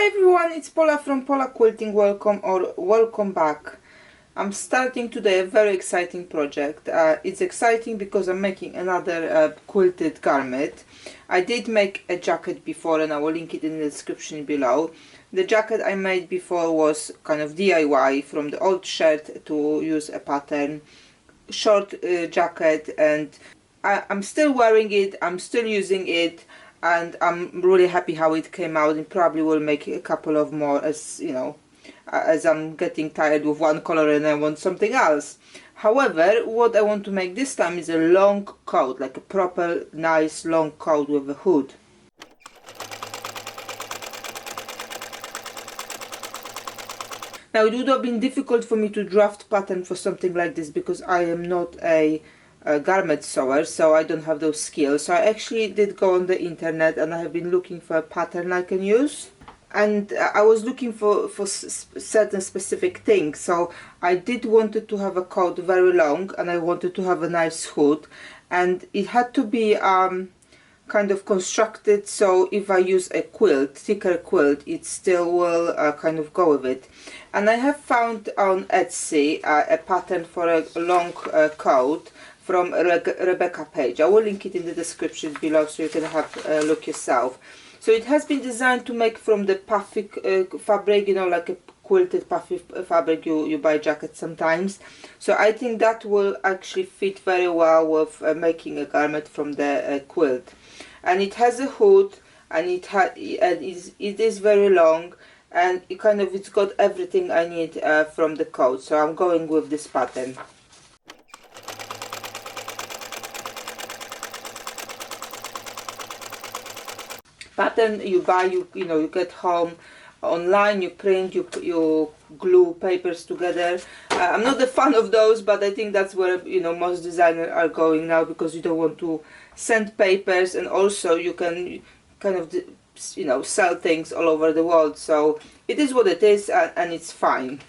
Hi everyone, it's Paula from Paula Quilting. Welcome or welcome back. I'm starting today a very exciting project. It's exciting because I'm making another quilted garment. I did make a jacket before and I will link it in the description below. The jacket I made before was kind of DIY, from the old shirt to use a pattern, short jacket, and I'm still wearing it, I'm still using it, and I'm really happy how it came out, and probably will make a couple of more as you know, as I'm getting tired with one color and I want something else. However, what I want to make this time is a long coat, like a proper nice long coat with a hood. Now it would have been difficult for me to draft pattern for something like this because I am not a garment sewer, so I don't have those skills. So I actually did go on the internet and I have been looking for a pattern I can use, and I was looking for certain specific things. So I did wanted to have a coat very long, and I wanted to have a nice hood, and it had to be kind of constructed so if I use a quilt, thicker quilt, it still will kind of go with it. And I have found on Etsy a pattern for a long coat from Rebecca page. I will link it in the description below so you can have a look yourself. So it has been designed to make from the puffy fabric, you know, like a quilted puffy fabric you buy jackets sometimes. So I think that will actually fit very well with making a garment from the quilt. And it has a hood, and it is very long, and it's got everything I need from the coat. So I'm going with this pattern. Pattern you buy, you get home online, you print, you glue papers together. I'm not a fan of those, but I think that's where most designers are going now, because you don't want to send papers, and also you can kind of sell things all over the world. So it is what it is, and it's fine.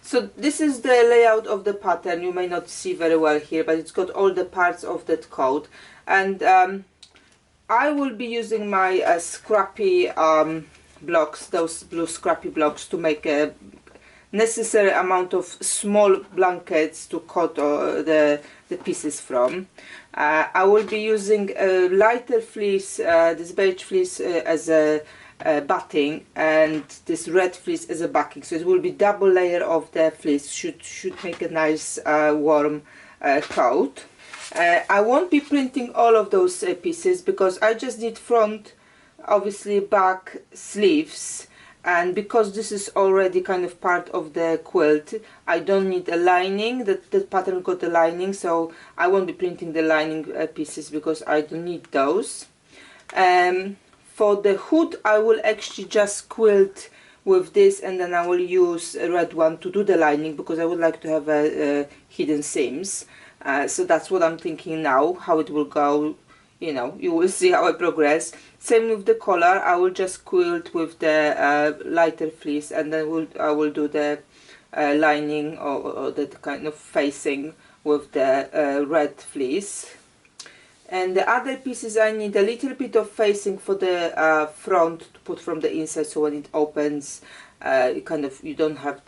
So this is the layout of the pattern. You may not see very well here, but it's got all the parts of that coat, and I will be using my scrappy blocks, those blue scrappy blocks, to make a necessary amount of small blankets to cut the pieces from. I will be using a lighter fleece, this beige fleece as a batting, and this red fleece as a backing. So it will be double layer of the fleece, should make a nice warm coat. I won't be printing all of those pieces because I just need front, obviously back, sleeves, and because this is already kind of part of the quilt, I don't need a lining. The pattern got a lining, so I won't be printing the lining pieces because I don't need those. For the hood, I will actually just quilt with this, and then I will use a red one to do the lining because I would like to have hidden seams. So that's what I'm thinking now, how it will go. You will see how I progress. Same with the collar, I will just quilt with the lighter fleece, and then I will do the lining or the kind of facing with the red fleece. And the other pieces, I need a little bit of facing for the front to put from the inside, so when it opens, you don't have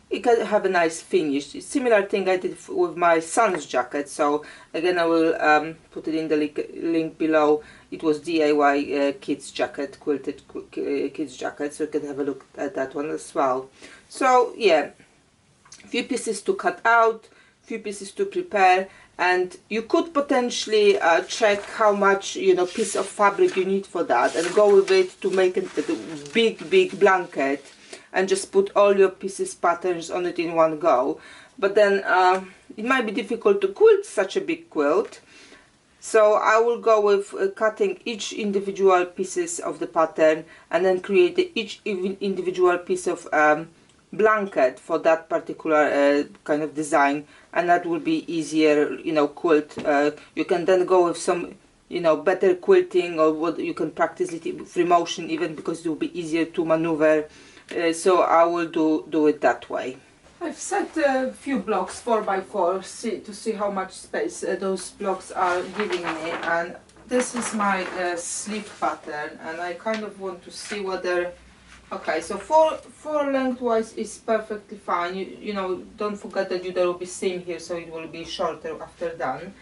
it can have a nice finish. Similar thing I did with my son's jacket. So again, I will put it in the link below. It was DIY kids jacket, quilted kids jacket, so you can have a look at that one as well. So yeah, few pieces to cut out, few pieces to prepare, and you could potentially check how much piece of fabric you need for that, and go with it to make a big blanket, and just put all your pieces patterns on it in one go. But then it might be difficult to quilt such a big quilt, so I will go with cutting each individual pieces of the pattern, and then create each individual piece of blanket for that particular kind of design, and that will be easier quilt. You can then go with some better quilting, or what you can practice free motion even, because it will be easier to maneuver. So I will do it that way. I've set a few blocks 4x4 to see how much space those blocks are giving me, and this is my sleeve pattern, and I kind of want to see whether Okay, so four lengthwise is perfectly fine. You know, don't forget that there will be seam here, so it will be shorter after done.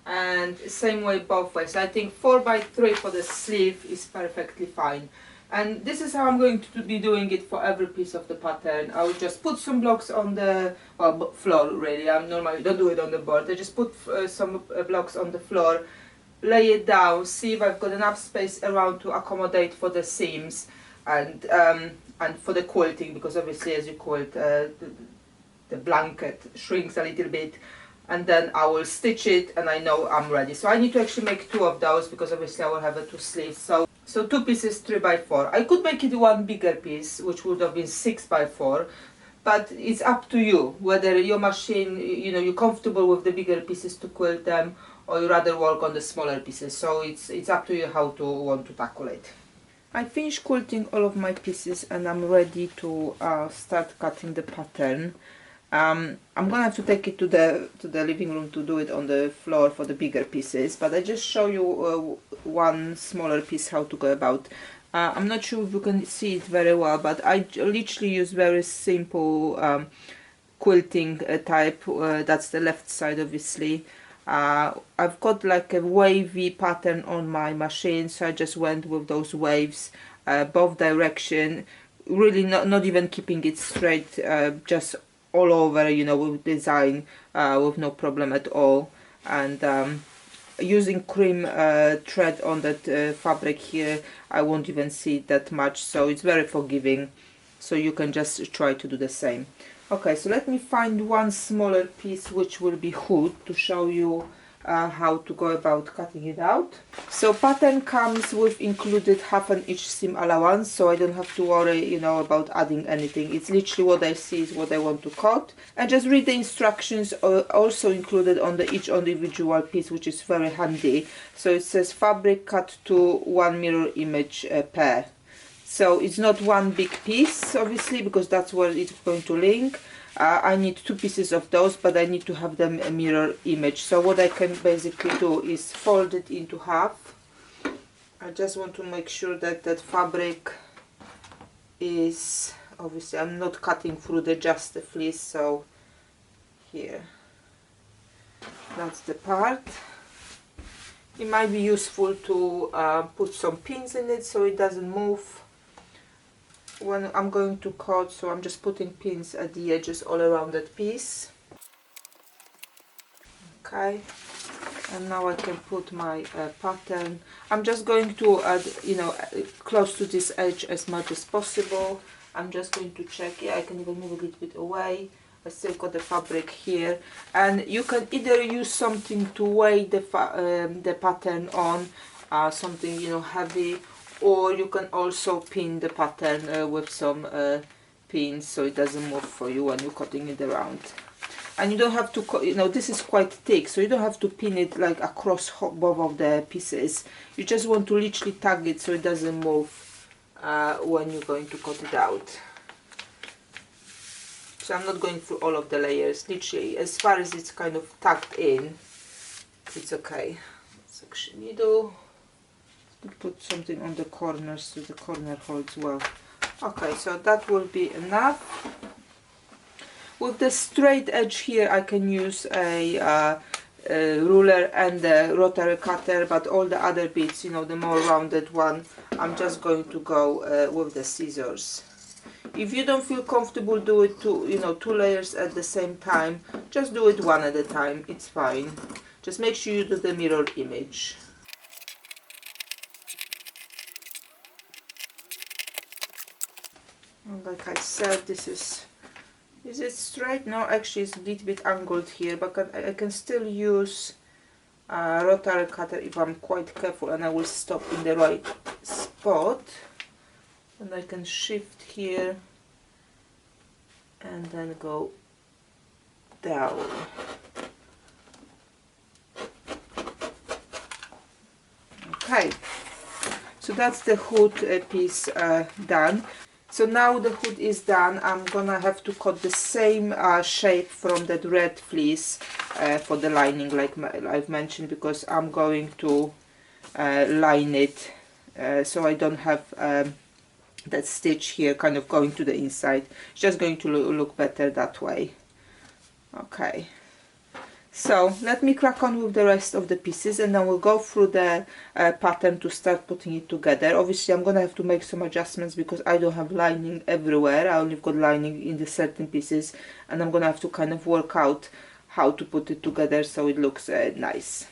And same way both ways. I think 4 by 3 for the sleeve is perfectly fine. And this is how I'm going to be doing it for every piece of the pattern. I will just put some blocks on the floor, really. I normally don't do it on the board. I just put some blocks on the floor, lay it down, see if I've got enough space around to accommodate for the seams and for the quilting, because obviously as you quilt, the blanket shrinks a little bit, and then I will stitch it and I know I'm ready. So I need to actually make 2 of those, because obviously I will have 2 sleeves. So 2 pieces 3 by 4. I could make it one bigger piece, which would have been 6 by 4, but it's up to you whether your machine, you know, you're comfortable with the bigger pieces to quilt them, or you rather work on the smaller pieces. So it's up to you how to want to tackle it. I finished quilting all of my pieces and I'm ready to start cutting the pattern. I'm gonna have to take it to the living room to do it on the floor for the bigger pieces, but I just show you one smaller piece how to go about. I'm not sure if you can see it very well, but I literally use very simple quilting type. That's the left side, obviously. I've got like a wavy pattern on my machine, so I just went with those waves both direction, really not even keeping it straight, just all over, you know, with design, with no problem at all. And using cream thread on that fabric here, I won't even see it that much, so it's very forgiving, so you can just try to do the same. Okay, so let me find one smaller piece which will be hood to show you how to go about cutting it out. So pattern comes with included 1/2 inch seam allowance, so I don't have to worry, you know, about adding anything. It's literally what I see is what I want to cut, and just read the instructions also included on each individual piece, which is very handy. So it says fabric cut to 1 mirror image pair. So it's not one big piece, obviously, because that's where it's going to link. I need 2 pieces of those, but I need to have them a mirror image. So what I can basically do is fold it into half. I just want to make sure that that fabric is, obviously I'm not cutting through just the fleece, so here, that's the part. It might be useful to put some pins in it so it doesn't move when I'm going to cut, so I'm just putting pins at the edges all around that piece. Okay, and now I can put my pattern. I'm just going to add, you know, close to this edge as much as possible. I'm just going to check. Yeah, I can even move a little bit away. I still got the fabric here, and you can either use something to weigh the pattern on, something, you know, heavy, or you can also pin the pattern with some pins so it doesn't move for you when you're cutting it around. And you don't have to, you know, this is quite thick, so you don't have to pin it like across both of the pieces. You just want to literally tag it so it doesn't move when you're going to cut it out. So I'm not going through all of the layers, literally as far as it's kind of tucked in, it's okay. Section needle. Put something on the corners so the corner holds well. Okay, so that will be enough. With the straight edge here I can use a ruler and a rotary cutter, but all the other bits, you know, the more rounded one, I'm just going to go with the scissors. If you don't feel comfortable do it two layers at the same time, just do it one at a time, it's fine. Just make sure you do the mirror image. And like I said, this is it straight? No, actually it's a little bit angled here, but I can still use a rotary cutter if I'm quite careful, and I will stop in the right spot, and I can shift here and then go down. Okay, so that's the hood piece done. So now the hood is done. I'm gonna have to cut the same shape from that red fleece for the lining, like I've mentioned, because I'm going to line it so I don't have that stitch here kind of going to the inside. It's just going to look better that way. Okay, so let me crack on with the rest of the pieces, and then we'll go through the pattern to start putting it together. Obviously I'm gonna have to make some adjustments because I don't have lining everywhere. I only got lining in the certain pieces, and I'm gonna have to kind of work out how to put it together so it looks nice.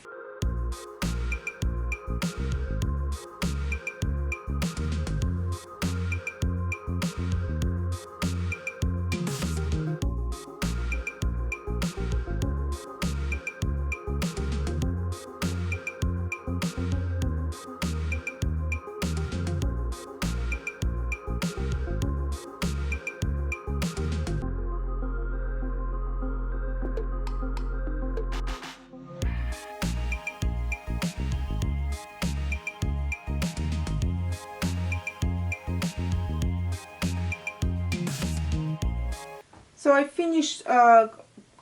So I finished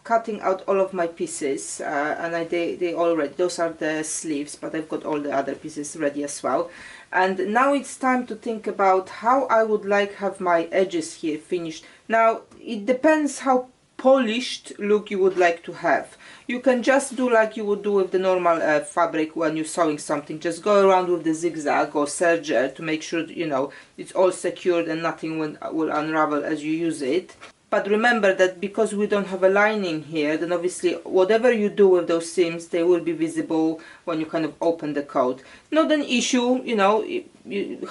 cutting out all of my pieces, and they all ready. Those are the sleeves, but I've got all the other pieces ready as well. And now it's time to think about how I would like have my edges here finished. Now it depends how polished look you would like to have. You can just do like you would do with the normal fabric when you're sewing something. Just go around with the zigzag or serger to make sure, you know, it's all secured and nothing will unravel as you use it. But remember that because we don't have a lining here, then obviously whatever you do with those seams, they will be visible when you kind of open the coat. Not an issue, you know,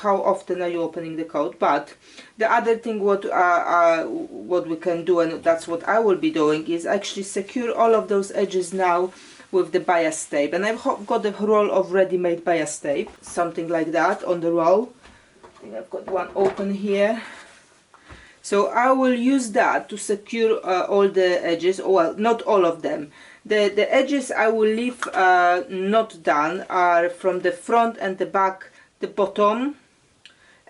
how often are you opening the coat. But the other thing what we can do, and that's what I will be doing, is actually secure all of those edges now with the bias tape. And I've got a roll of ready-made bias tape, something like that on the roll. I think I've got one open here. So I will use that to secure all the edges. Well, not all of them. The edges I will leave not done are from the front and the back, the bottom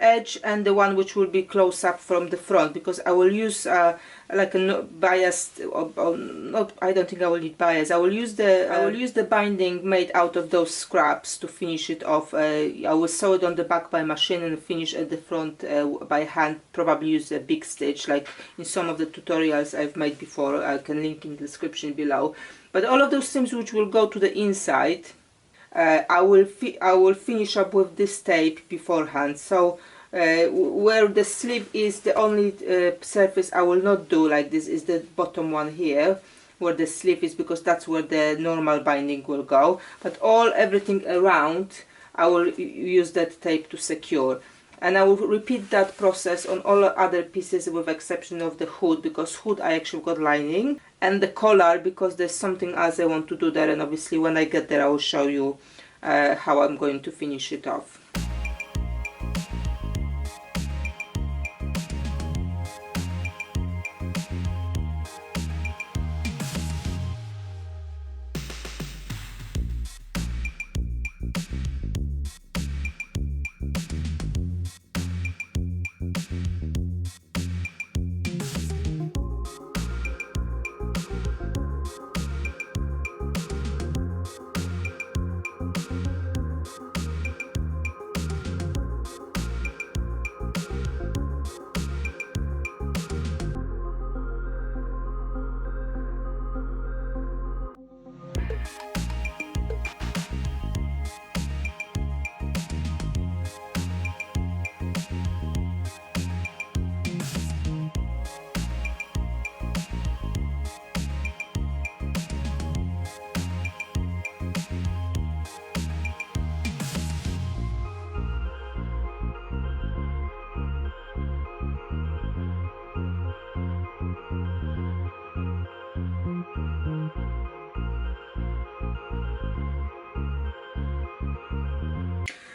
edge, and the one which will be close up from the front, because I will use like a biased, not, I don't think I will need bias. I will use the binding made out of those scraps to finish it off. I will sew it on the back by machine and finish at the front by hand. Probably use a big stitch like in some of the tutorials I've made before. I can link in the description below. But all of those seams which will go to the inside, I will finish up with this tape beforehand. So where the sleeve is, the only surface I will not do like this is the bottom one here where the sleeve is, because that's where the normal binding will go. But everything around I will use that tape to secure. And I will repeat that process on all other pieces with exception of the hood, because hood I actually got lining, and the collar because there's something else I want to do there, and obviously when I get there I will show you how I'm going to finish it off.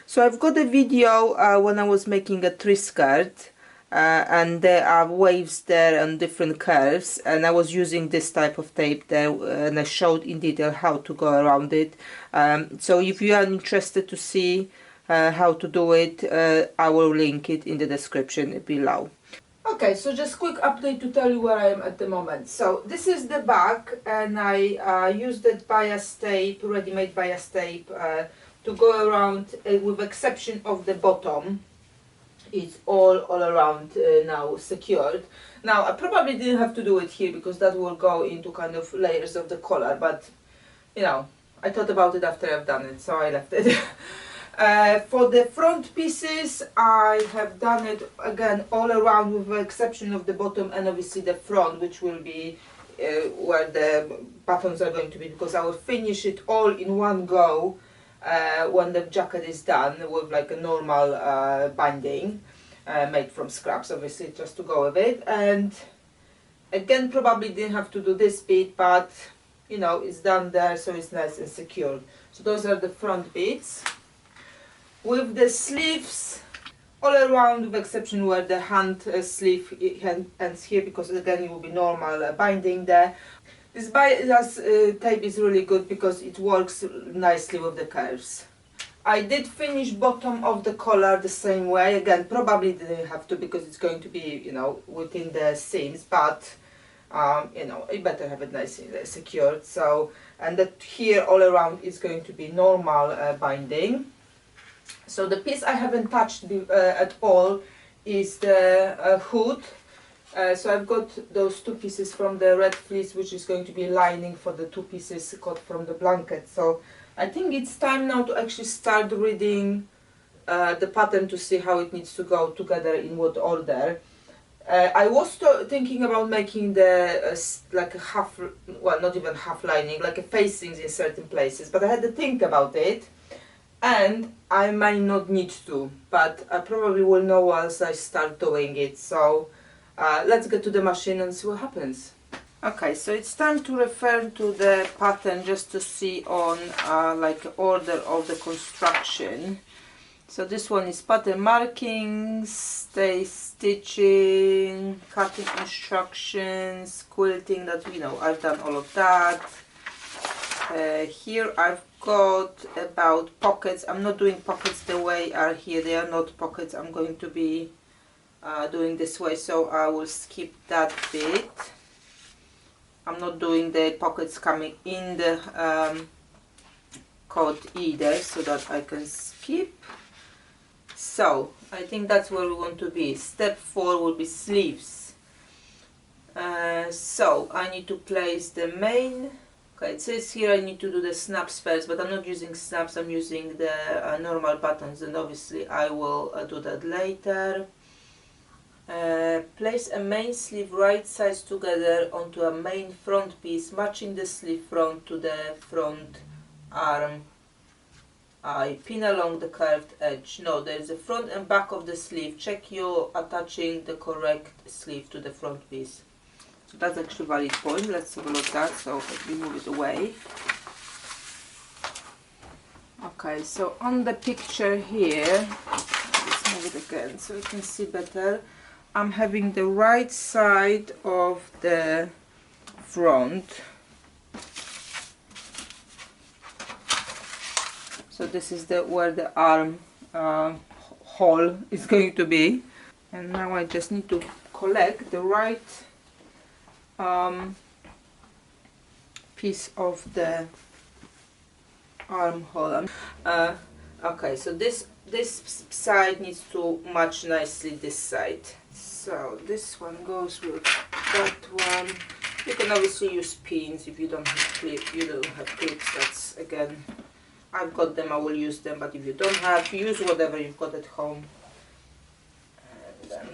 So I've got a video when I was making a tree skirt, and there are waves there and different curves, and I was using this type of tape there, and I showed in detail how to go around it. So if you are interested to see how to do it, I will link it in the description below. Okay, so just quick update to tell you where I am at the moment. So this is the back, and I used that bias tape, ready-made bias tape, to go around with exception of the bottom. it's all around now secured. Now I probably didn't have to do it here because that will go into kind of layers of the collar, but you know, I thought about it after I've done it, so I left it. For the front pieces, I have done it again all around with the exception of the bottom and obviously the front, which will be where the buttons are going to be, because I will finish it all in one go when the jacket is done with like a normal binding made from scraps, obviously, just to go with it. And again, probably didn't have to do this bit, but you know, it's done there, so it's nice and secured. So those are the front bits. With the sleeves, all around with exception where the hand sleeve ends here, because again it will be normal binding there. This bias tape is really good because it works nicely with the curves. I did finish bottom of the collar the same way. Again, probably didn't have to because it's going to be, you know, within the seams, but you know, you better have it nicely secured. So, and that here all around is going to be normal binding. So the piece I haven't touched at all is the hood. So I've got those two pieces from the red fleece, which is going to be lining for the two pieces cut from the blanket. So I think it's time now to actually start reading the pattern to see how it needs to go together, in what order. I was thinking about making the like a half, well, not even half lining, like a facings in certain places, but I had to think about it. And I might not need to, but I probably will know once I start doing it. So let's get to the machine and see what happens. Okay, so it's time to refer to the pattern just to see on like order of the construction. So this one is pattern markings, stitching, cutting instructions, quilting, that, you know, I've done all of that. Here I've got about pockets. I'm not doing pockets the way are here, they are not pockets. I'm going to be doing this way, so I will skip that bit. I'm not doing the pockets coming in the coat either, so that I can skip. So I think that's where we want to be. Step 4 will be sleeves. So I need to place the main. Okay, it says here I need to do the snaps first, but I'm not using snaps, I'm using the normal buttons, and obviously I will do that later. Place a main sleeve right sides together onto a main front piece, matching the sleeve front to the front arm. I pin along the curved edge. No, there is a front and back of the sleeve. Check you're attaching the correct sleeve to the front piece. So that's actually a valid point. Let's have a look at that. So let me move it away. Okay, so on the picture here, let's move it again so you can see better. I'm having the right side of the front. So this is where the arm hole is going to be. And now I just need to collect the right piece of the armhole. Okay, so this side needs to match nicely this side. So this one goes with that one. You can obviously use pins if you don't have clips. That's, again, I've got them, I will use them, but if you don't have, use whatever you've got at home. And then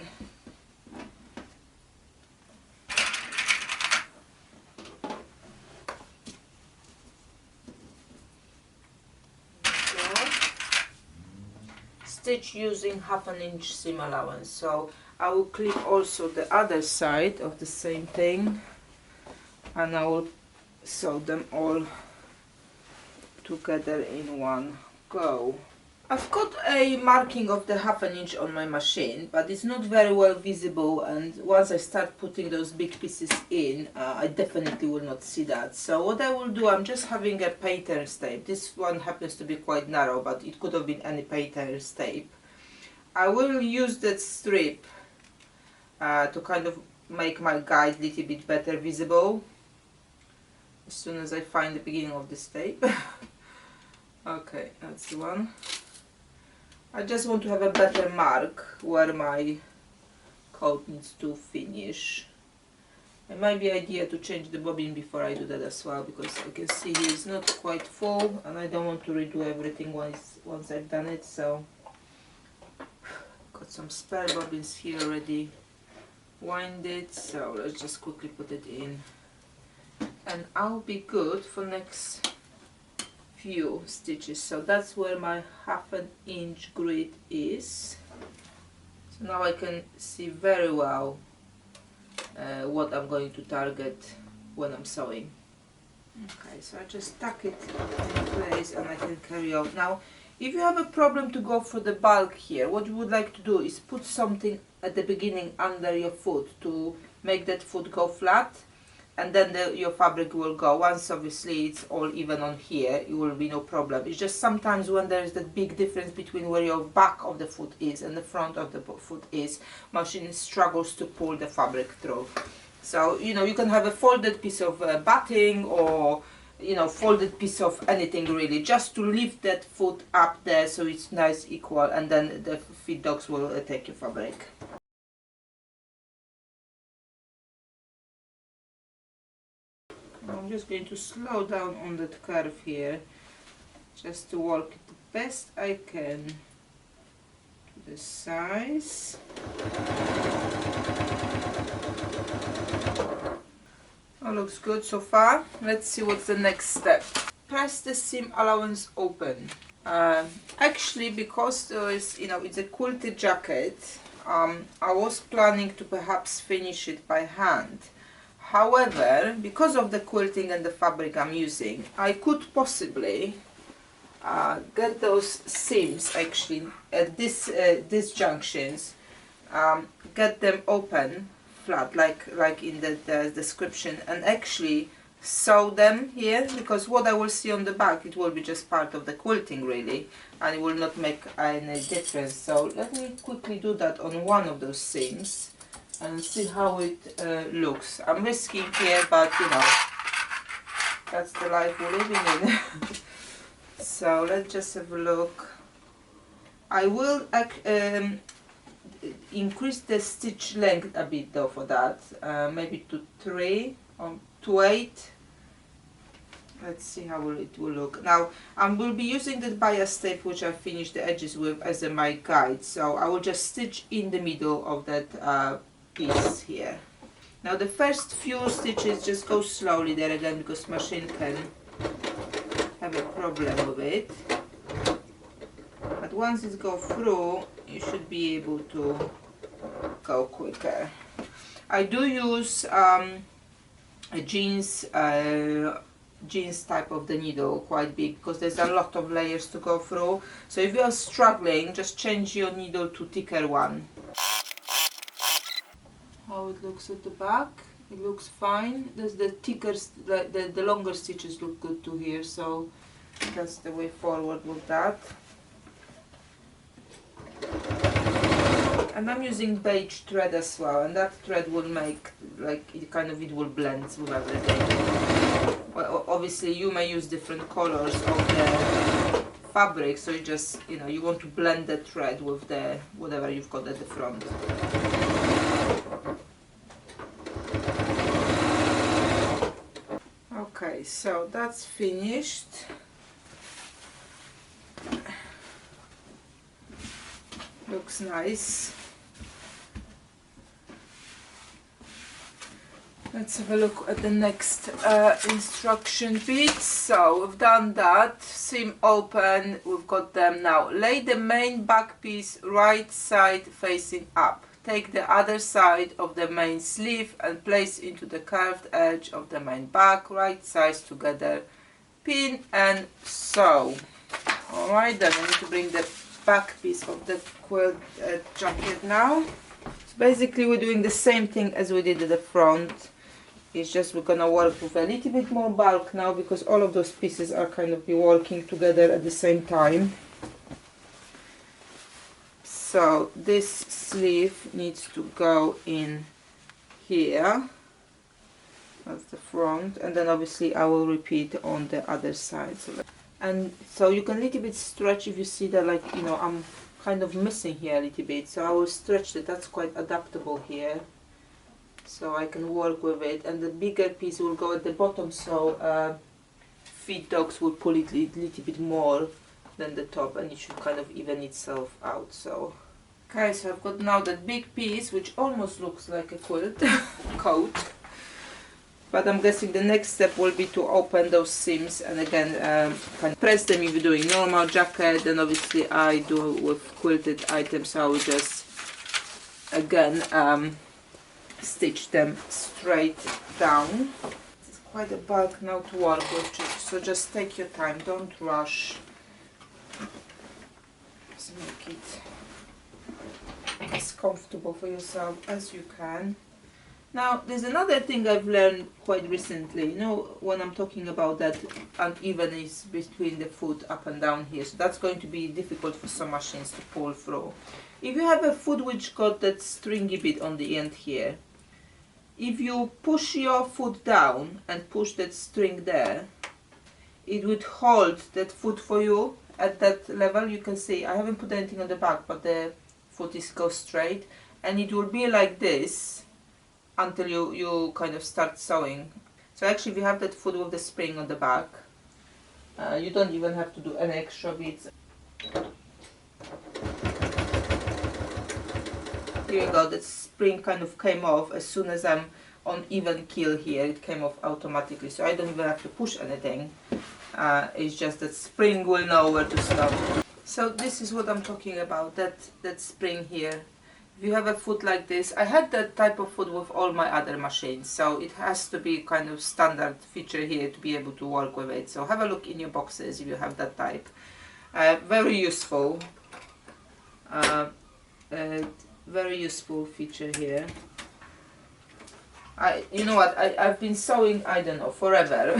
stitch using 1/2 inch seam allowance. So I will clip also the other side of the same thing, and I will sew them all together in one go. I've got a marking of the 1/2 inch on my machine, but it's not very well visible, and once I start putting those big pieces in, I definitely will not see that. So what I will do, I'm just having a painter's tape. This one happens to be quite narrow, but it could have been any painter's tape. I will use that strip to kind of make my guide a little bit better visible as soon as I find the beginning of this tape. Okay, that's the one. I just want to have a better mark where my coat needs to finish. It might be idea to change the bobbin before I do that as well, because I can see here it's not quite full and I don't want to redo everything once I've done it. So got some spare bobbins here already winded, so let's just quickly put it in and I'll be good for next few stitches. So that's where my 1/2 inch grid is. So now I can see very well what I'm going to target when I'm sewing. Okay, so I just tuck it in place and I can carry on. Now, if you have a problem to go for the bulk here, what you would like to do is put something at the beginning under your foot to make that foot go flat, and then your fabric will go. Once obviously it's all even on here, it will be no problem. It's just sometimes when there is that big difference between where your back of the foot is and the front of the foot is, machine struggles to pull the fabric through. So, you know, you can have a folded piece of batting, or, you know, folded piece of anything really, just to lift that foot up there so it's nice equal, and then the feed dogs will take your fabric. I'm just going to slow down on that curve here, just to work it the best I can to the size. Oh, looks good so far. Let's see what's the next step. Press the seam allowance open. Actually, because there is, you know, it's a quilted jacket, I was planning to perhaps finish it by hand. However, because of the quilting and the fabric I'm using, I could possibly get those seams actually at these junctions, get them open flat like in the description, and actually sew them here, because what I will see on the back, it will be just part of the quilting really, and it will not make any difference. So let me quickly do that on one of those seams and see how it looks. I'm risking here, but you know, that's the life we're living in. So let's just have a look. I will increase the stitch length a bit though for that, maybe to 3 or to 8. Let's see how it will look. Now I will be using the bias tape which I finished the edges with as my guide, so I will just stitch in the middle of that piece here. Now the first few stitches just go slowly there again, because machine can have a problem with it, but once it goes through you should be able to go quicker. I do use a jeans type of the needle, quite big, because there's a lot of layers to go through. So if you are struggling, just change your needle to thicker one. How it looks at the back, it looks fine. There's the thicker, the longer stitches look good to here, so that's the way forward with that. And I'm using beige thread as well, and that thread will make, like, it will blend with everything. Well, obviously you may use different colors of the fabric, so you just, you know, you want to blend the thread with the whatever you've got at the front. Okay, so that's finished. Looks nice. Let's have a look at the next instruction bit. So we've done that, seam open, we've got them now. Lay the main back piece right side facing up. Take the other side of the main sleeve and place into the curved edge of the main back, right sides together, pin and sew. Alright, then I need to bring the back piece of the quilt jacket now. So basically we're doing the same thing as we did at the front. It's just we're gonna work with a little bit more bulk now, because all of those pieces are kind of be working together at the same time. So this sleeve needs to go in here. That's the front, and then obviously I will repeat on the other side. So and so you can a little bit stretch if you see that, like, you know, I'm kind of missing here a little bit, so I will stretch it. That's quite adaptable here, so I can work with it, and the bigger piece will go at the bottom, so feed dogs will pull it a little bit more than the top, and it should kind of even itself out. So okay, so I've got now that big piece which almost looks like a quilt coat, but I'm guessing the next step will be to open those seams and again kind of press them if you're doing normal jacket. And obviously I do with quilted items, so I will just again stitch them straight down. It's quite a bulk now to work with, so just take your time, don't rush. Just make it as comfortable for yourself as you can. Now there's another thing I've learned quite recently, you know, when I'm talking about that unevenness between the foot up and down here, so that's going to be difficult for some machines to pull through. If you have a foot which got that stringy bit on the end here, if you push your foot down and push that string there, it would hold that foot for you at that level. You can see I haven't put anything on the back, but the foot is go straight, and it will be like this until you kind of start sewing. So actually if you have that foot with the spring on the back, you don't even have to do any extra bits. Here you go, that spring kind of came off as soon as I'm on even keel here, it came off automatically, so I don't even have to push anything. It's just that spring will know where to stop. So this is what I'm talking about, that spring here. If you have a foot like this, I had that type of foot with all my other machines, so it has to be kind of standard feature here to be able to work with it. So have a look in your boxes if you have that type. Very useful. Very useful feature here. You know what, I've been sewing, I don't know, forever.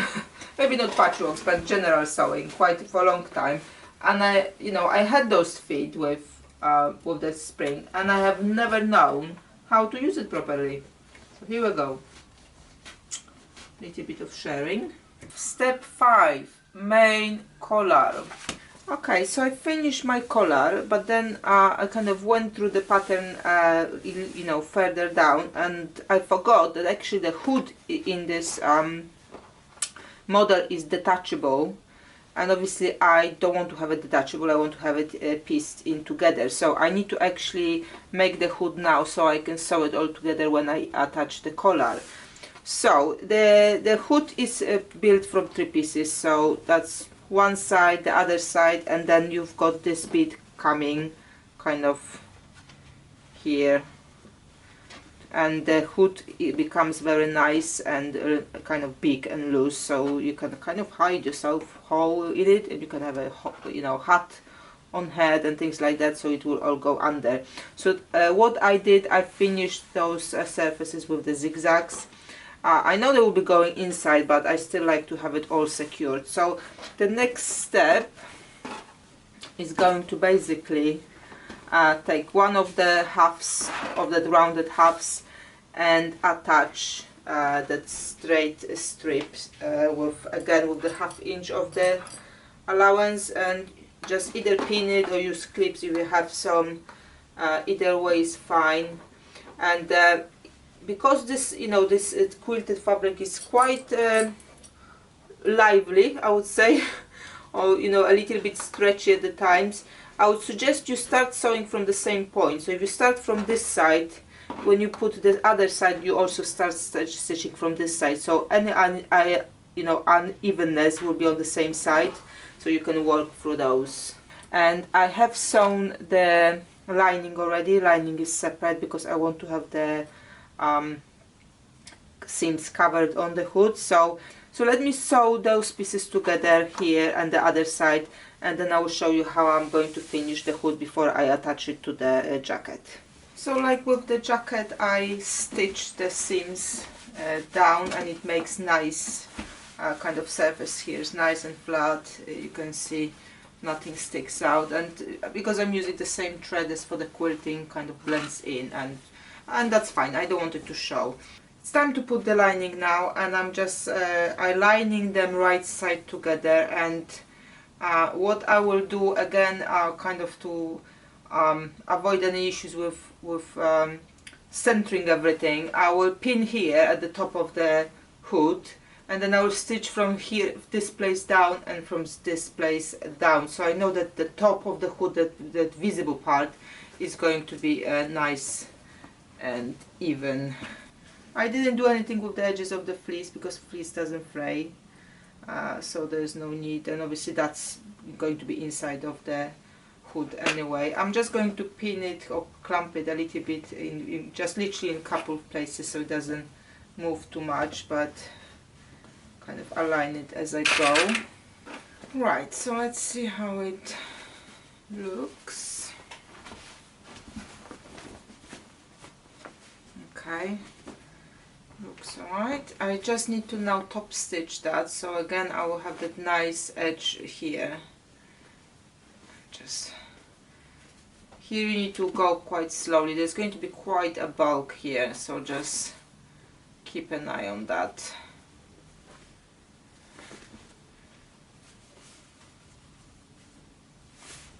Maybe not patchworks, but general sewing quite for a long time. And I had those feet with that spring, and I have never known how to use it properly. So here we go. Little bit of sharing. Step 5, main collar. Okay, so I finished my collar, but then I kind of went through the pattern, further down, and I forgot that actually the hood in this model is detachable. And obviously I don't want to have it detachable, I want to have it pieced in together. So I need to actually make the hood now so I can sew it all together when I attach the collar. So the hood is built from 3 pieces, so that's one side, the other side, and then you've got this bit coming kind of here. And the hood, it becomes very nice and kind of big and loose, so you can kind of hide yourself whole in it, and you can have a hat on head and things like that, so it will all go under. So what I did, I finished those surfaces with the zigzags. I know they will be going inside, but I still like to have it all secured. So the next step is going to basically take one of the halves of the rounded halves and attach that straight strip with the 1/2 inch of the allowance, and just either pin it or use clips if you have some. Either way is fine. And because this quilted fabric is quite lively, I would say, or a little bit stretchy at the times, I would suggest you start sewing from the same point. So if you start from this side, when you put the other side, you also start stitching from this side. So any unevenness will be on the same side, so you can work through those. And I have sewn the lining already. Lining is separate because I want to have the seams covered on the hood. So let me sew those pieces together here and the other side, and then I will show you how I'm going to finish the hood before I attach it to the jacket. So like with the jacket, I stitched the seams down, and it makes nice kind of surface here. It's nice and flat. You can see nothing sticks out, and because I'm using the same thread as for the quilting, kind of blends in, and that's fine. I don't want it to show. It's time to put the lining now, and I'm just aligning them right side together. And what I will do again, kind of to avoid any issues with centering everything, I will pin here at the top of the hood, and then I will stitch from here, this place down, and from this place down, so I know that the top of the hood, that visible part, is going to be nice and even. I didn't do anything with the edges of the fleece because fleece doesn't fray, so there's no need, and obviously that's going to be inside of the hood anyway. I'm just going to pin it or clamp it a little bit in just literally in a couple of places so it doesn't move too much, but kind of align it as I go. Right, so let's see how it looks. Okay, looks alright. I just need to now top stitch that, so again I will have that nice edge here. Just here you need to go quite slowly, there's going to be quite a bulk here, so just keep an eye on that.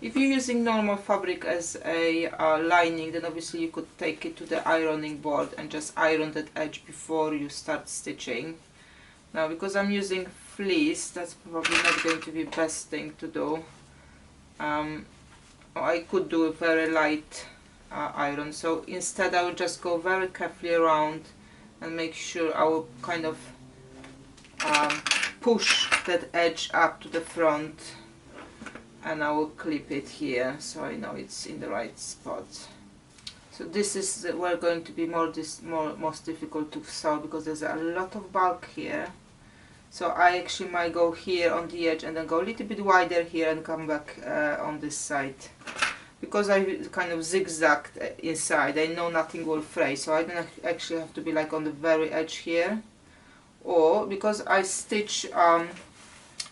If you're using normal fabric as a lining, then obviously you could take it to the ironing board and just iron that edge before you start stitching. Now because I'm using fleece, that's probably not going to be the best thing to do. I could do a very light iron, so instead I will just go very carefully around and make sure I will kind of push that edge up to the front, and I will clip it here so I know it's in the right spot. So this is where going to be most difficult to sew because there's a lot of bulk here. So I actually might go here on the edge and then go a little bit wider here and come back on this side. Because I kind of zigzagged inside, I know nothing will fray, so I don't actually have to be like on the very edge here. Or because I stitch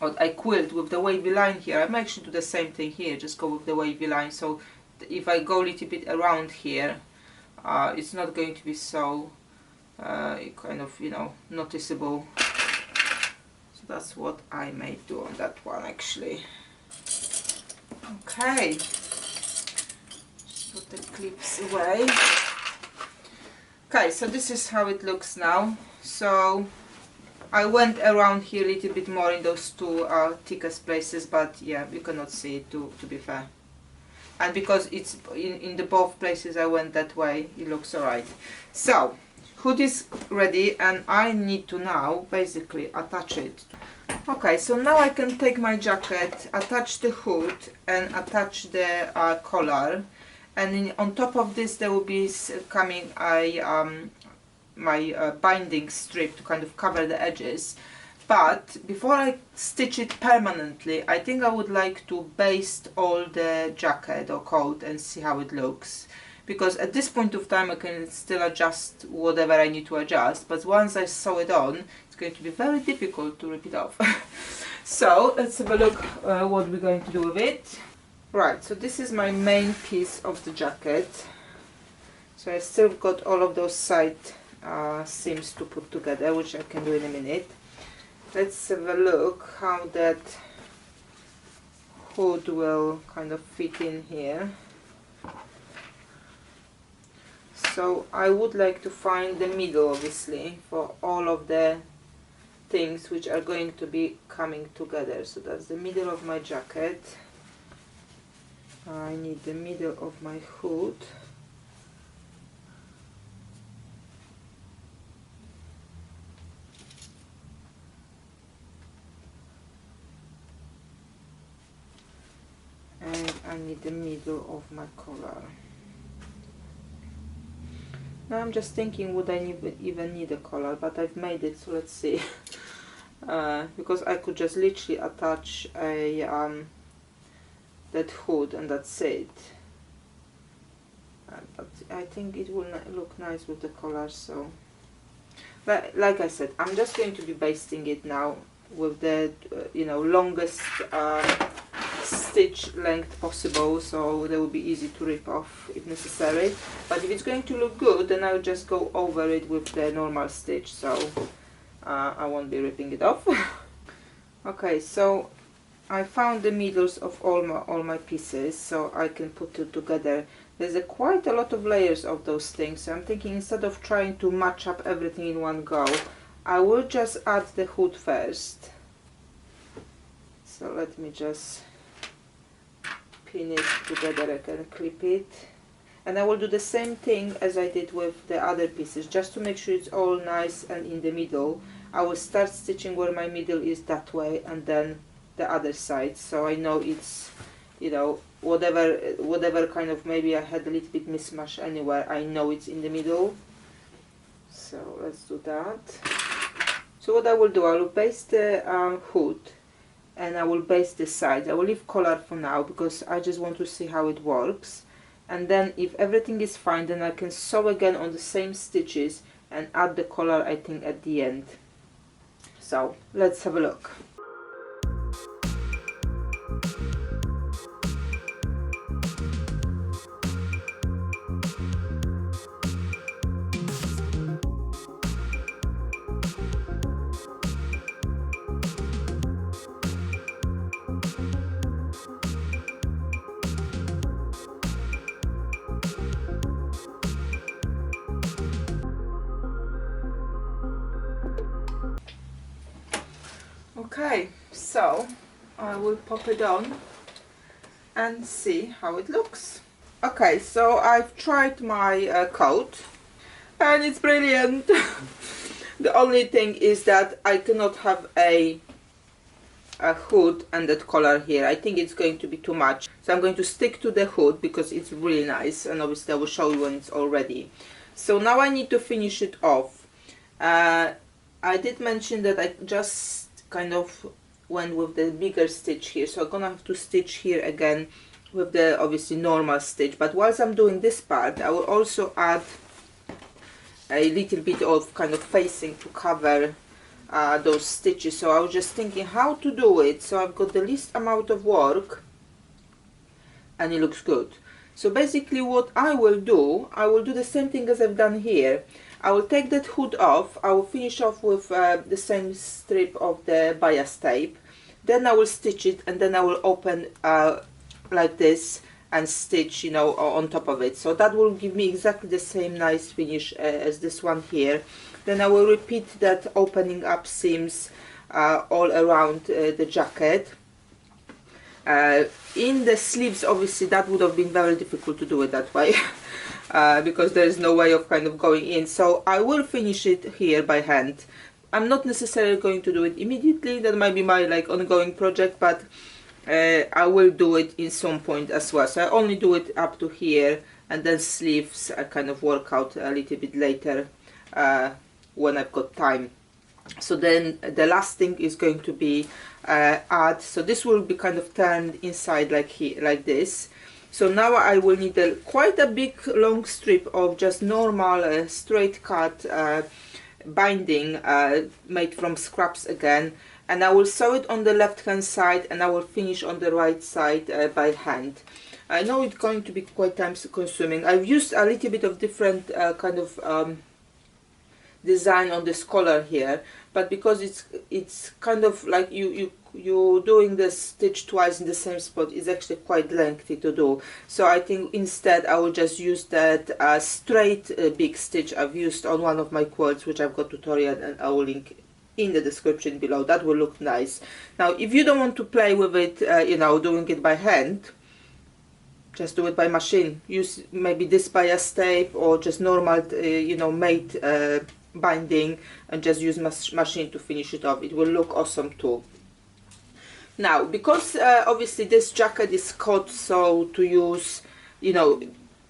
or I quilt with the wavy line here, I'm actually do the same thing here, just go with the wavy line. So if I go a little bit around here, it's not going to be so kind of, you know, noticeable. So that's what I may do on that one actually. Okay, just put the clips away. Okay, so this is how it looks now. So I went around here a little bit more in those two thickest places, but yeah, you cannot see it to be fair. And because it's in the both places I went that way, it looks alright. So hood is ready and I need to now basically attach it. Okay, so now I can take my jacket, attach the hood and attach the collar, and on top of this there will be coming my binding strip to kind of cover the edges. But before I stitch it permanently, I think I would like to baste all the jacket or coat and see how it looks, because at this point of time I can still adjust whatever I need to adjust, but once I sew it on it's going to be very difficult to rip it off. So let's have a look what we're going to do with it. Right, so this is my main piece of the jacket. So I still got all of those side seams to put together, which I can do in a minute. Let's have a look how that hood will kind of fit in here. So I would like to find the middle, obviously, for all of the things which are going to be coming together. So that's the middle of my jacket. I need the middle of my hood. And I need the middle of my collar. Now I'm just thinking, would I even need a collar, but I've made it, so let's see. Because I could just literally attach a that hood and that's it. But I think it will look nice with the collar, so like I said, I'm just going to be basting it now with the you know, longest stitch length possible, so they will be easy to rip off if necessary. But if it's going to look good, then I'll just go over it with the normal stitch, so I won't be ripping it off. Okay, so I found the middles of all my pieces, so I can put it together. There's quite a lot of layers of those things, so I'm thinking instead of trying to match up everything in one go, I will just add the hood first. So let me just pin it together. I can clip it, and I will do the same thing as I did with the other pieces, just to make sure it's all nice and in the middle. I will start stitching where my middle is that way, and then the other side, so I know it's, you know, whatever kind of, maybe I had a little bit mismatch anywhere, I know it's in the middle. So let's do that. So what I will do, I will baste the hood, and I will baste the sides. I will leave collar for now because I just want to see how it works, and then if everything is fine, then I can sew again on the same stitches and add the collar, I think, at the end. So let's have a look. Okay, so I will pop it on and see how it looks. Okay, so I've tried my coat and it's brilliant. The only thing is that I cannot have a hood and that collar here. I think it's going to be too much, so I'm going to stick to the hood because it's really nice, and obviously I will show you when it's all ready. So now I need to finish it off. I did mention that I just kind of went with the bigger stitch here, so I'm gonna have to stitch here again with the obviously normal stitch. But whilst I'm doing this part, I will also add a little bit of kind of facing to cover those stitches. So I was just thinking how to do it so I've got the least amount of work and it looks good. So basically what I will do the same thing as I've done here. I will take that hood off. I will finish off with the same strip of the bias tape, then I will stitch it, and then I will open like this and stitch, you know, on top of it. So that will give me exactly the same nice finish as this one here. Then I will repeat that opening up seams all around the jacket. In the sleeves, obviously that would have been very difficult to do it that way. Because there is no way of kind of going in, so I will finish it here by hand. I'm not necessarily going to do it immediately, that might be my like ongoing project, but I will do it in some point as well. So I only do it up to here, and then sleeves I kind of work out a little bit later when I've got time. So then the last thing is going to be add, so this will be kind of turned inside like here, like this. So now I will need quite a big long strip of just normal straight cut binding made from scraps again, and I will sew it on the left hand side and I will finish on the right side by hand. I know it's going to be quite time consuming. I've used a little bit of different kind of design on this collar here, but because it's kind of like you're doing the stitch twice in the same spot, is actually quite lengthy to do. So I think instead I will just use that straight big stitch I've used on one of my quilts, which I've got tutorial, and I will link in the description below. That will look nice. Now if you don't want to play with it, you know, doing it by hand, just do it by machine. Use maybe this bias tape or just normal you know, made binding, and just use machine to finish it off. It will look awesome too. Now because obviously this jacket is cut, so to use, you know,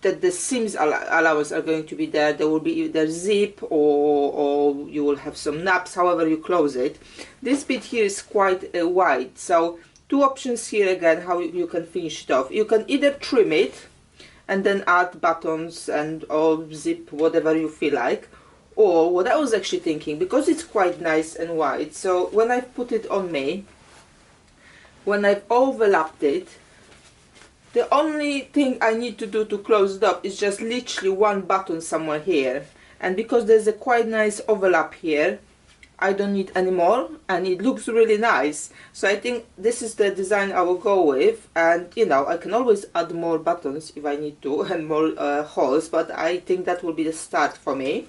that the seams allowance are going to be there. There will be either zip or you will have some naps, however you close it. This bit here is quite wide, so two options here again how you can finish it off. You can either trim it and then add buttons and or zip, whatever you feel like, or what I was actually thinking, because it's quite nice and wide, so when I put it on me, when I've overlapped it, the only thing I need to do to close it up is just literally one button somewhere here, and because there's a quite nice overlap here, I don't need any more, and it looks really nice. So I think this is the design I will go with, and you know, I can always add more buttons if I need to and more holes, but I think that will be the start for me.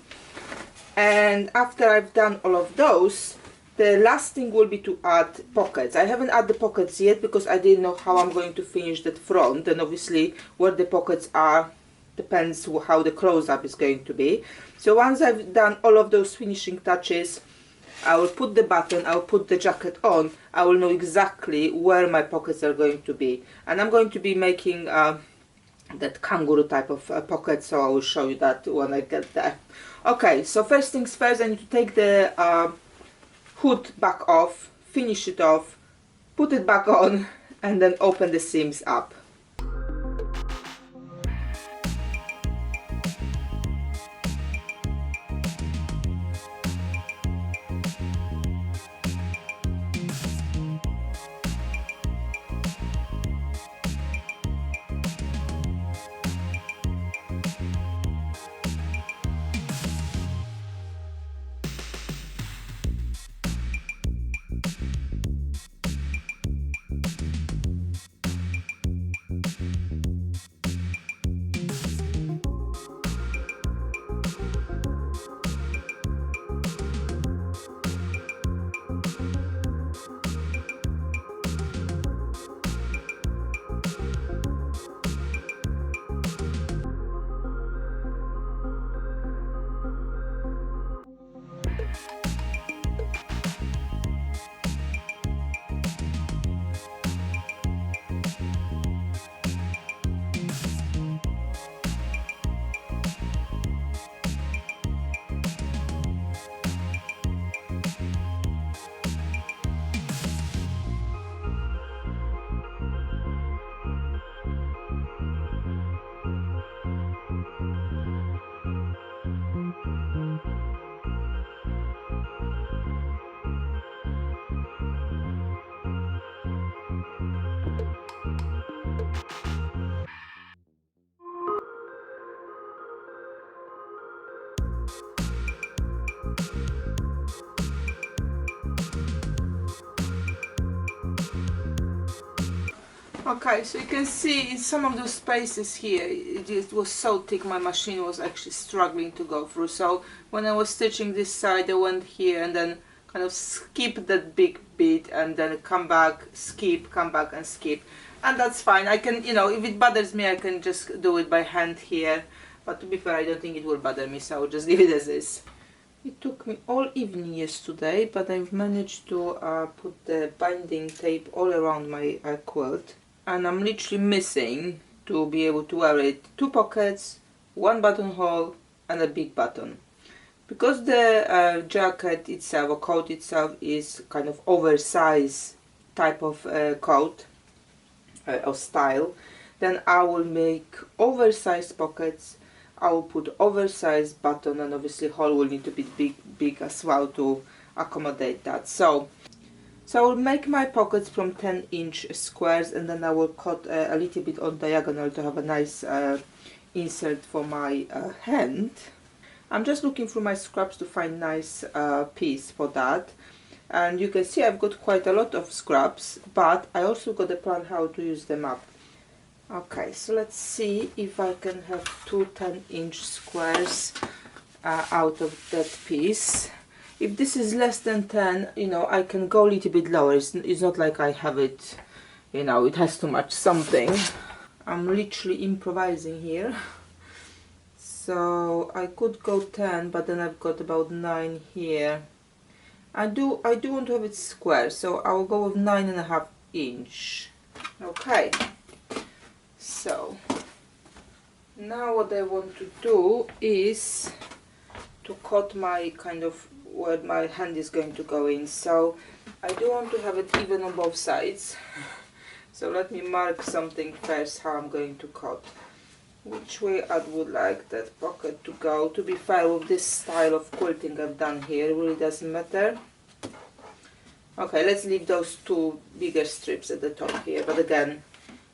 And after I've done all of those, the last thing will be to add pockets. I haven't added the pockets yet because I didn't know how I'm going to finish that front, and obviously where the pockets are depends how the close-up is going to be. So once I've done all of those finishing touches, I will put the button, I will put the jacket on, I will know exactly where my pockets are going to be. And I'm going to be making that kangaroo type of pocket, so I will show you that when I get there. Okay, so first things first, I need to take the hood back off, finish it off, put it back on, and then open the seams up. Okay, so you can see in some of those spaces here, it was so thick my machine was actually struggling to go through. So when I was stitching this side, I went here and then kind of skip that big bit and then come back, skip, come back and skip. And that's fine. I can, you know, if it bothers me, I can just do it by hand here. But to be fair, I don't think it will bother me, so I'll just leave it as is. It took me all evening yesterday, but I've managed to put the binding tape all around my quilt. And I'm literally missing, to be able to wear it, 2 pockets, 1 buttonhole and a big button. Because the jacket itself, or coat itself, is kind of oversized type of coat or style, then I will make oversized pockets, I will put oversized button, and obviously hole will need to be big as well to accommodate that. So I will make my pockets from 10-inch squares, and then I will cut a little bit on diagonal to have a nice insert for my hand. I'm just looking through my scraps to find nice piece for that. And you can see I've got quite a lot of scraps, but I also got a plan how to use them up. Okay, so let's see if I can have 2 10-inch squares out of that piece. If this is less than 10, you know, I can go a little bit lower. It's not like I have it, you know, it has to match something. I'm literally improvising here. So I could go 10, but then I've got about 9 here. I do want to have it square, so I will go with 9.5 inch. Okay. So now what I want to do is to cut my kind of where my hand is going to go in. So I do want to have it even on both sides. So let me mark something first how I'm going to cut. Which way I would like that pocket to go. To be fair, with this style of quilting I've done here, it really doesn't matter. Okay, let's leave those 2 bigger strips at the top here, but again,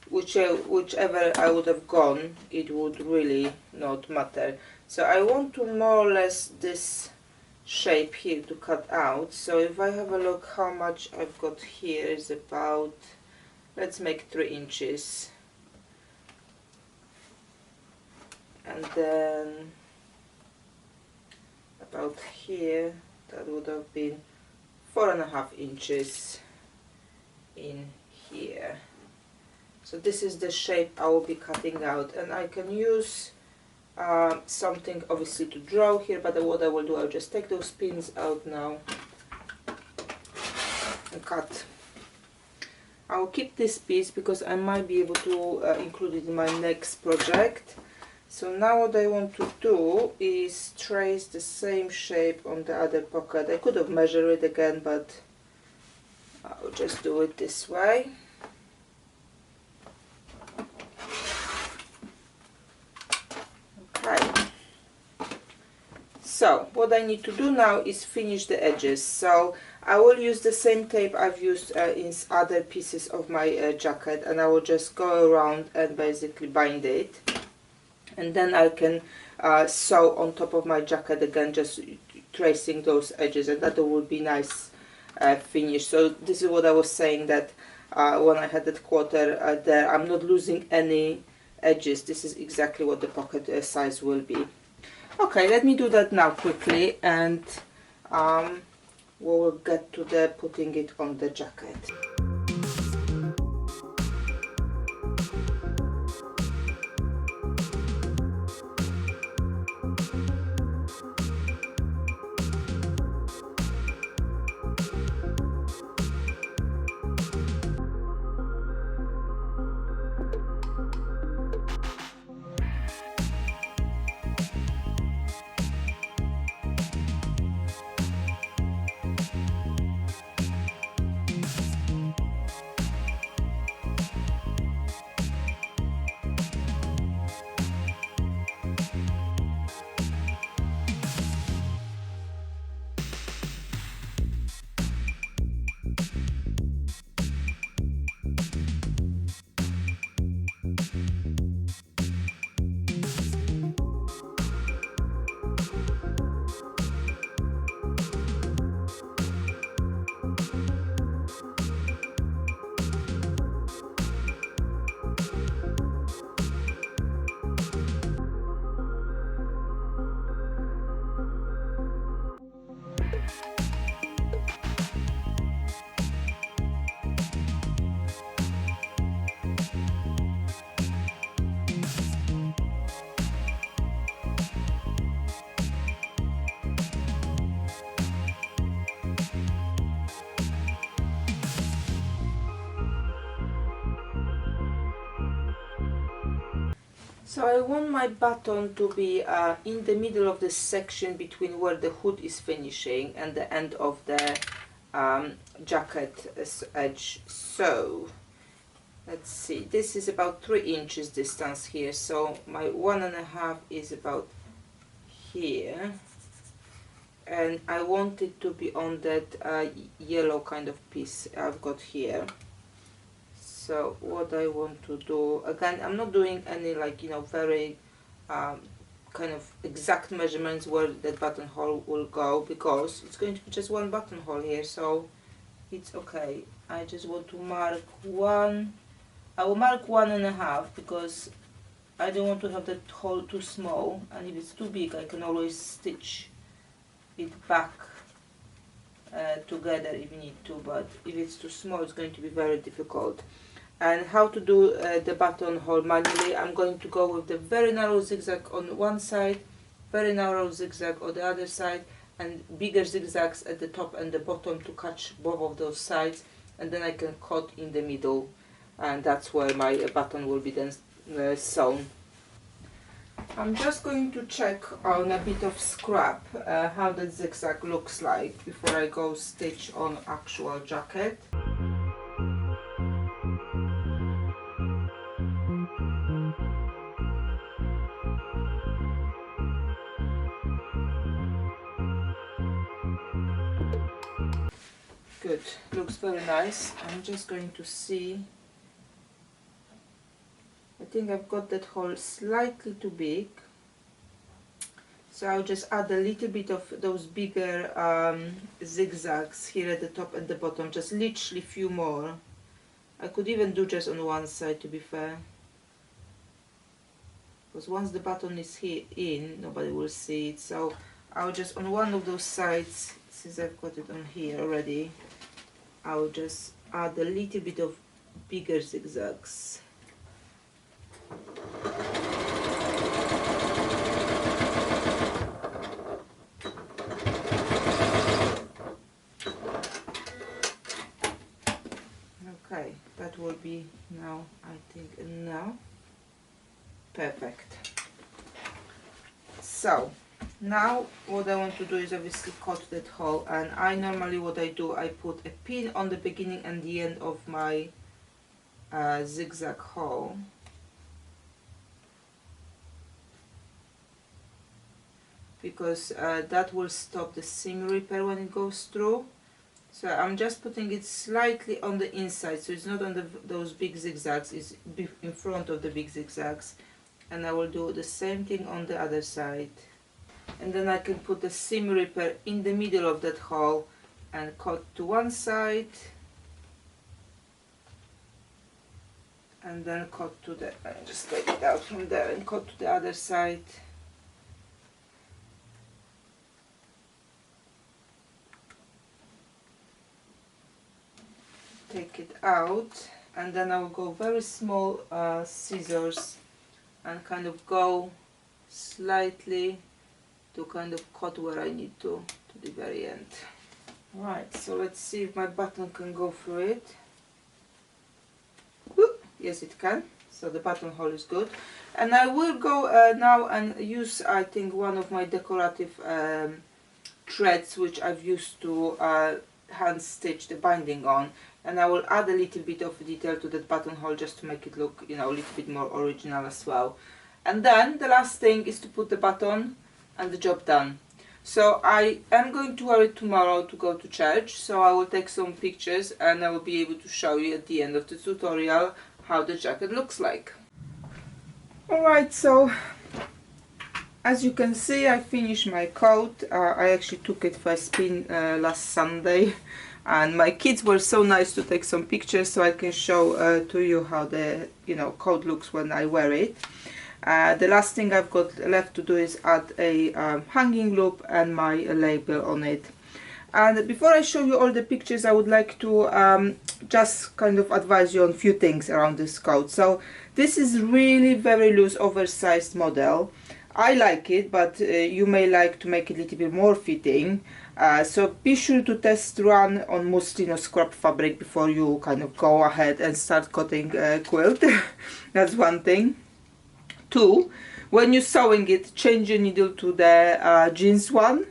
whichever I would have gone, it would really not matter. So I want to more or less this shape here to cut out. So if I have a look how much I've got here is about, let's make 3 inches, and then about here that would have been 4.5 inches in here. So this is the shape I will be cutting out, and I can use something obviously to draw here, but what I will do, I'll just take those pins out now and cut. I'll keep this piece because I might be able to include it in my next project. So now what I want to do is trace the same shape on the other pocket. I could have measured it again, but I'll just do it this way. Okay. So what I need to do now is finish the edges. So I will use the same tape I've used in other pieces of my jacket, and I will just go around and basically bind it. And then I can sew on top of my jacket again, just tracing those edges, and that will be nice finish. So this is what I was saying, that when I had that quarter there, I'm not losing any edges. This is exactly what the pocket size will be. Okay, let me do that now quickly, and we'll get to the putting it on the jacket. So I want my button to be in the middle of the section between where the hood is finishing and the end of the jacket edge. So let's see, this is about 3 inches distance here, so my 1.5 is about here, and I want it to be on that yellow kind of piece I've got here. So what I want to do, again, I'm not doing any, like, you know, very kind of exact measurements where that buttonhole will go, because it's going to be just one buttonhole here, so it's okay. I just want to mark one. I will mark 1.5 because I don't want to have that hole too small, and if it's too big I can always stitch it back together if you need to, but if it's too small it's going to be very difficult. And how to do the buttonhole manually, I'm going to go with the very narrow zigzag on one side, very narrow zigzag on the other side, and bigger zigzags at the top and the bottom to catch both of those sides, and then I can cut in the middle, and that's where my button will be then sewn. I'm just going to check on a bit of scrap how the zigzag looks like before I go stitch on actual jacket. Good, looks very nice. I'm just going to see. I think I've got that hole slightly too big, So I'll just add a little bit of those bigger zigzags here at the top and the bottom, just literally few more. I could even do just on one side, to be fair, because once the button is here in, nobody will see it. So I'll just, on one of those sides, since I've got it on here already, I'll just add a little bit of bigger zigzags. Okay, that will be now, I think, enough. Perfect. So now what I want to do is obviously cut that hole, and I normally, what I do, I put a pin on the beginning and the end of my zigzag hole, because that will stop the seam repair when it goes through. So I'm just putting it slightly on the inside, so it's not on those big zigzags, it's in front of the big zigzags. And I will do the same thing on the other side. And then I can put the seam ripper in the middle of that hole and cut to one side. And then cut to the, just take it out from there and cut to the other side. Take it out, and then I will go very small scissors and kind of go slightly to kind of cut where I need to the very end. Right, so let's see if my button can go through it. Whoop. Yes, it can. So the buttonhole is good. And I will go now and use, I think, one of my decorative threads, which I've used to hand stitch the binding on. And I will add a little bit of detail to that buttonhole just to make it look, you know, a little bit more original as well. And then the last thing is to put the button and the job done. So I am going to wear it tomorrow to go to church, so I will take some pictures and I will be able to show you at the end of the tutorial how the jacket looks like. Alright, so as you can see, I finished my coat. I actually took it for a spin last Sunday. And my kids were so nice to take some pictures, so I can show to you how the coat looks when I wear it. The last thing I've got left to do is add a hanging loop and my label on it. And before I show you all the pictures, I would like to just kind of advise you on a few things around this coat. So this is really very loose, oversized model. I like it, but you may like to make it a little bit more fitting. So be sure to test run on muslin or scrap fabric before you kind of go ahead and start cutting a quilt. That's one thing. Two, when you're sewing it, change your needle to the jeans one.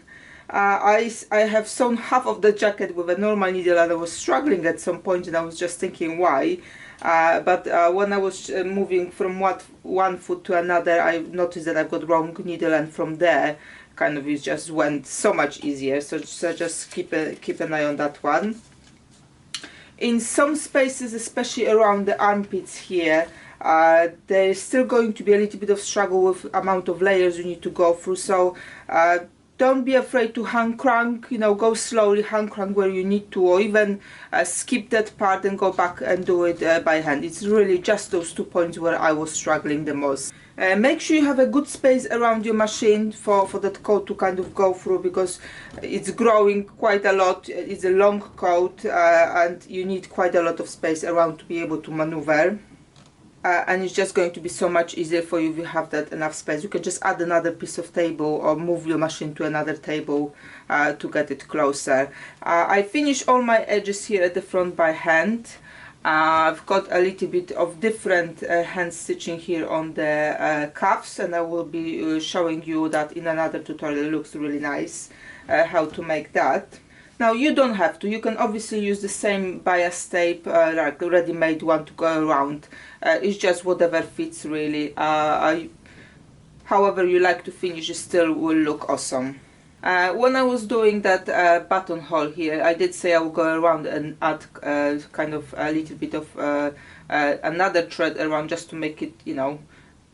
I have sewn half of the jacket with a normal needle, and I was struggling at some point, and I was just thinking why. But when I was moving from one foot to another, I noticed that I've got wrong needle, and from there kind of it just went so much easier. So just keep an eye on that one. In some spaces, especially around the armpits here, there is still going to be a little bit of struggle with amount of layers you need to go through. So don't be afraid to hand crank, go slowly, hand crank where you need to, or even skip that part and go back and do it by hand. It's really just those 2 points where I was struggling the most. Make sure you have a good space around your machine for that coat to kind of go through, because it's growing quite a lot. It's a long coat and you need quite a lot of space around to be able to maneuver. And it's just going to be so much easier for you if you have that enough space. You can just add another piece of table or move your machine to another table to get it closer. I finished all my edges here at the front by hand. I've got a little bit of different hand stitching here on the cuffs, and I will be showing you that in another tutorial. It looks really nice how to make that. Now you don't have to, you can obviously use the same bias tape, like a ready-made one to go around. It's just whatever fits really. However you like to finish, it still will look awesome. When I was doing that buttonhole here, I did say I will go around and add kind of a little bit of another thread around just to make it,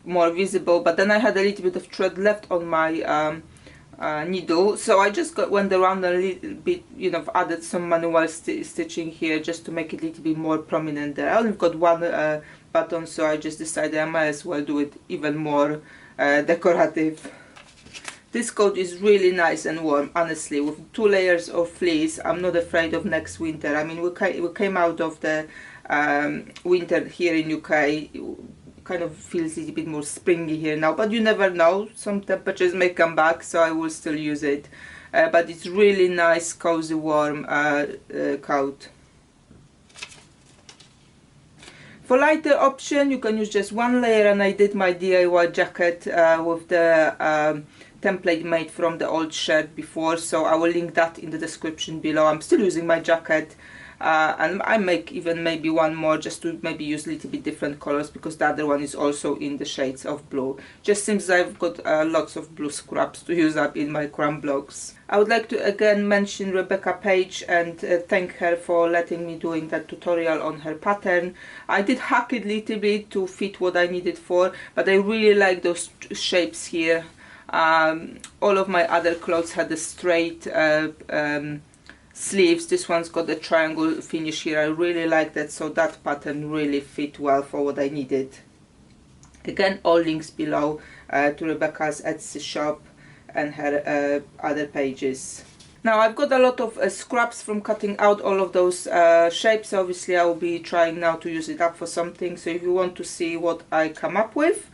more visible. But then I had a little bit of thread left on my needle, so I just went around a little bit, you know, added some manual stitching here just to make it a little bit more prominent there. I only got one button, so I just decided I might as well do it even more decorative. This coat is really nice and warm, honestly. With 2 layers of fleece, I'm not afraid of next winter. I mean, we came out of the winter here in UK. Kind of feels a little bit more springy here now, but you never know, some temperatures may come back, so I will still use it, but it's really nice, cozy, warm coat. For lighter option, you can use just 1 layer, and I did my DIY jacket with the template made from the old shirt before, so I will link that in the description below. I'm still using my jacket, and I make even maybe one more just to maybe use a little bit different colors, because the other one is also in the shades of blue. Just seems I've got lots of blue scraps to use up in my crumb blocks. I would like to again mention Rebecca Page and thank her for letting me doing that tutorial on her pattern. I did hack it a little bit to fit what I needed for, but I really like those shapes here. All of my other clothes had the straight sleeves. This one's got the triangle finish here. I really like that, so that pattern really fit well for what I needed. Again, all links below to Rebecca's Etsy shop and her other pages. Now I've got a lot of scraps from cutting out all of those shapes. Obviously I will be trying now to use it up for something, so if you want to see what I come up with,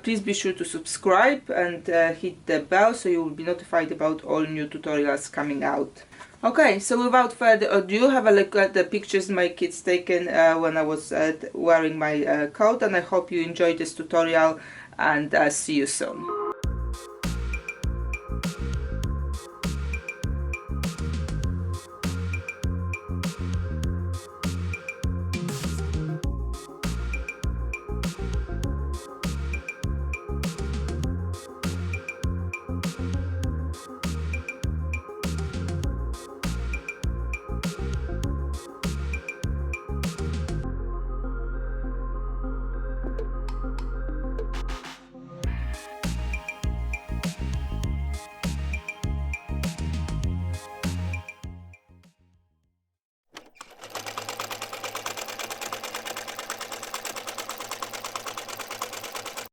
please be sure to subscribe and hit the bell so you will be notified about all new tutorials coming out. Okay, so without further ado, have a look at the pictures my kids taken when I was wearing my coat, and I hope you enjoyed this tutorial, and see you soon.